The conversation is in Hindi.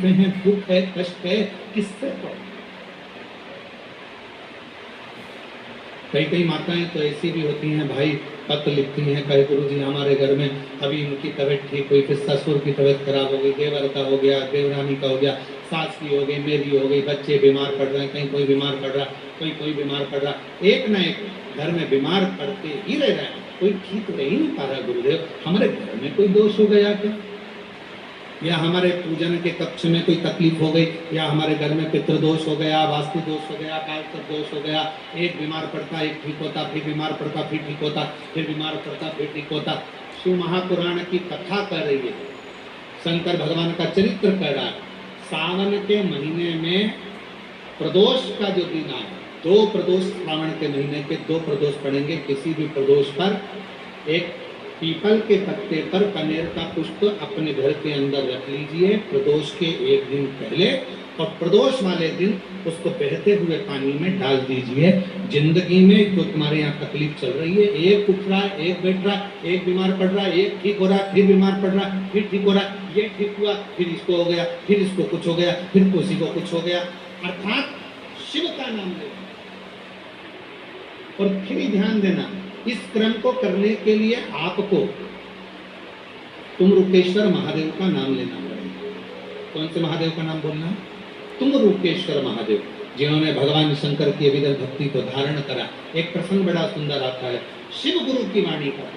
में है, दुख है, कष्ट है, किससे पढ़े? कई माताएं तो ऐसी भी होती हैं भाई, पत्र लिखती हैं, कहे गुरुजी हमारे घर में अभी इनकी तबीयत ठीक हुई, फिर ससुर की तबीयत खराब हो गई, देवर का हो गया, देवरानी का हो गया, सास की हो गई, मेरी हो गई, बच्चे बीमार पड़ रहे हैं, कहीं कोई बीमार पड़ रहा, कोई बीमार पड़ रहा, एक ना एक घर में बीमार पड़ते ही रह रहे हैं, कोई ठीक रह ही नहीं पा रहा। गुरुदेव हमारे घर में कोई दोष हो गया क्या, या हमारे पूजन के कक्ष में कोई तकलीफ हो गई, या हमारे घर में पितृदोष हो गया, वास्तु दोष हो गया, कालसर्प दोष हो गया, एक बीमार पड़ता एक ठीक होता, फिर बीमार पड़ता फिर ठीक होता, फिर बीमार पड़ता फिर ठीक होता। शिव महापुराण की कथा कर रही है, शंकर भगवान का चरित्र कर रहा है। सावन के महीने में प्रदोष का जो दिन आए, 2 प्रदोष सावन के महीने के 2 प्रदोष पड़ेंगे। किसी भी प्रदोष पर एक पीपल के पत्ते पर कनेर का पुष्प अपने घर के अंदर रख लीजिए प्रदोष के एक दिन पहले, और प्रदोष वाले दिन उसको बहते हुए पानी में डाल दीजिए। जिंदगी में जो तुम्हारे यहाँ तकलीफ चल रही है, एक उठ रहा है, एक बैठ रहा है, एक बीमार पड़ रहा है, एक ठीक हो रहा है, फिर बीमार पड़ रहा है, फिर ठीक हो रहा है, ये ठीक हुआ, फिर इसको हो गया, फिर इसको कुछ हो गया, फिर किसी को कुछ हो गया, अर्थात शिव का नाम लेना। और फिर ध्यान देना, इस क्रम को करने के लिए आपको तुमरुकेश्वर महादेव का नाम लेना पड़ेगा। कौन से महादेव का नाम बोलना? तुमरुकेश्वर महादेव, जिन्होंने भगवान शंकर की अविरल भक्ति को धारण करा। एक प्रसंग बड़ा सुंदर आता है, शिव गुरु की वाणी का।